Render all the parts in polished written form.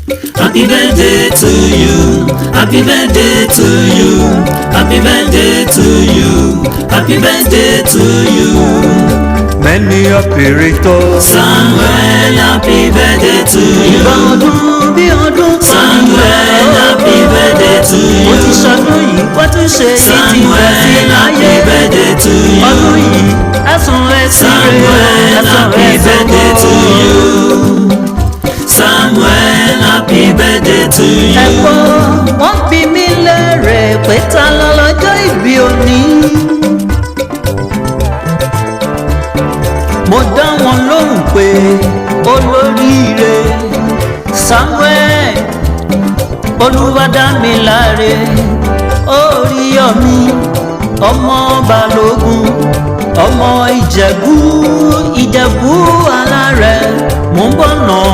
Happy birthday to you. Happy birthday to you. Happy birthday to you. Happy birthday to you. Many happy returns. Samuel, happy birthday to you. Ọdún bí ọdún kan. Samuel, happy birthday to you. Ó ti ṣọdún yìí, wọ́n tún ṣe yìí ti wá sí Samuel, láyé. happy birthday to you. Ọdún yìí, ẹ̀sùn rẹ̀ sí rẹ̀, Samuel, ẹ̀sùn happy rẹ̀ birthday to sọ̀rọ̀. you. Samuel, happy birthday to you. Ẹ̀gbọ́n wọ́n bí mi lérè pé ta ló lọ́jọ́ ìbí òní. Mo dá wọn lóhùn pé olóríire Samuel Olúwadámiláre Oríyọ̀mí ọmọ Balógun ọmọ Ìjẹ̀bú alárẹ̀ mo ń bọ̀ náà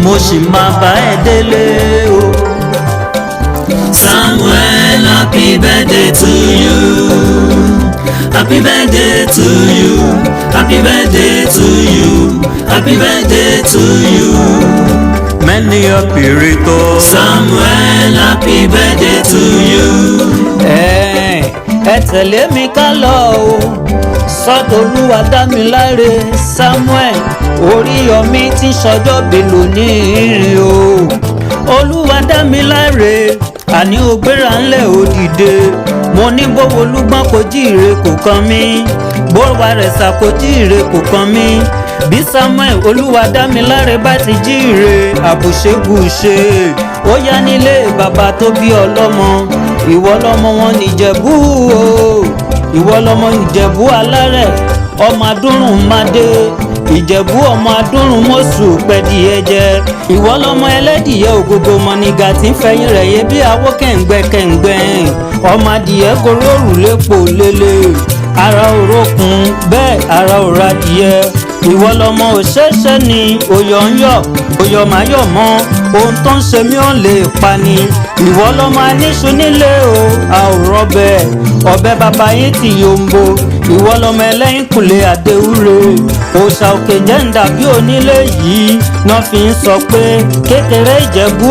mo sì máa bá ẹ délé o. Samuel, happy birthday to you. Happy birthday to you. Happy birthday to you. Happy birthday to you. Many happy returns. Samuel, happy birthday to you. Ẹ tẹ̀lé mi ká lọ o sọ́dọ̀ Olúwadámiláre Samuel Oríyọ̀mí tí ń ṣọjọ́ bí lónìí o. Olúwadámiláre àní ó gbéra ńlẹ̀ ó dìde mo ní bówó olúgbọ́n kò jíire kò kàn mí bówó àrẹ̀sà kò jíire kò kàn mí bí Samuel Olúwadámiláre bá ti jíire àbùṣebùṣe ó yá nílé bàbá tó bí ọlọ́mọ ìwọ lọmọ wọn nìjẹ̀bú o ìwọ lọmọ Ìjẹ̀bú alárẹ̀ ọmọ adúrún madé Ìjẹ̀bú ọmọ adúrún mọ́sù pẹ̀dìyẹ jẹ ìwọ lọmọ ẹlẹ́dìyẹ ògógó mọ́nìgà tí ń fẹ̀yìn rẹ̀ yé bí awó kẹ̀ǹgbẹ́ ọmọ adìyẹ gorí òrùlé pò lélẹ̀ ara òrókun bẹ́ẹ̀ ara òrà adìyẹ ìwọ lọmọ òṣèṣẹ́ ni oyọ̀ ń yọ̀ oyọ̀ máa yọ̀ mọ́ ohun tó ń ṣe mí ò lè pa ni ìwọ lọmọ aníṣu nílé o a ò rọbẹ ọbẹ̀ bàbá yín ti yombo ìwọ lọmọ ẹlẹ́yìn kùlé àdéhùrè òòṣà òkè jẹ́ǹdà bí onílé yìí náà fi ń sọ pé kékeré Ìjẹ̀bú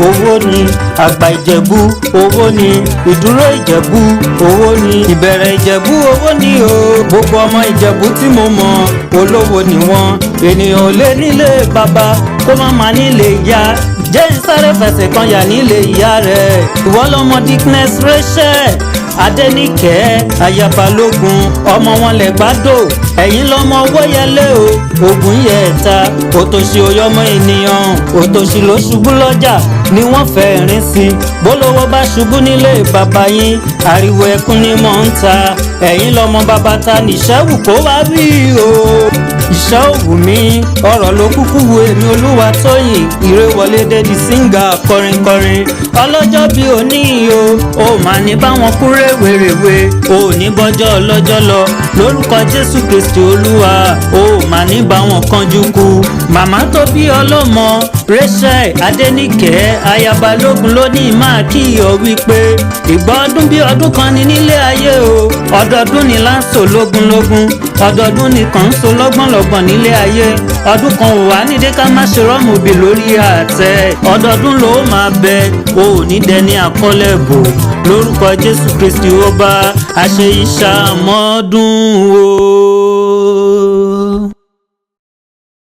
owó ni àgbà Ìjẹ̀bú owó ni ìdúró Ìjẹ̀bú owó ni ìbẹ̀rẹ̀ Ìjẹ̀bú owó ni o gbogbo ọmọ Ìjẹ̀bú tí mo mọ̀ olówó ni wọ́n ènìyàn ò lé nílé bàbá kó má má nílé ìyá jẹ́ ń sáré fẹsẹ̀ kan yà nílé ìyá rẹ̀ ìwọ lọmọ Dickness Rachel Adéníkẹ́ Ayabalógun ọmọ wọn l'Ẹ̀gbádò ẹ̀yin lọmọ Owóyẹlé o Ògùn yẹ ẹ̀ta òtòṣì òyọmọ ènìyàn òtòṣì ló ṣubú lọ́jà ni wọ́n fẹ́ rìn sí bólówó bá ṣubú nílé bàbá yín ariwo ẹkún ni mò ń ta ẹ̀yin lọmọ bàbá ta níṣẹ́wù kó wá rí o ìṣẹ́ òwú mi ọ̀rọ̀ ló kúkú wo èmi Olúwatóyìn Ìrèwọlé dédì síngà kọrinkọrin ọlọ́jọ́ bí òní o ò máa ní báwọn kúrè wèrèwé ò ní bọ́jọ́ ọlọ́jọ́ lọ lórúkọ Jésù Kristi Olúwa ò máa ní báwọn kánjú kú màmá tó bí ọlọ́mọ Rachel Adéníkẹ́ Ayabalógun ló ní máa kíyọ̀ wípé ìgbà ọdún bí ọdún kan ní nílé ayé o ọdọọdún ni láǹsò lógúnlógún ọdọọdún nìkan ń so lọ́gbọ̀nlọ́gbọ̀n nílé ayé ọdún kan ò wá nídé ká má ṣe rọ́mùbí lórí àtẹ ọdọọdún ló máa bẹ o ò ní dẹni àkọlẹ̀ bò lórúkọ Jésù Kristi ó bá àṣẹ ìṣàmọ́dún o.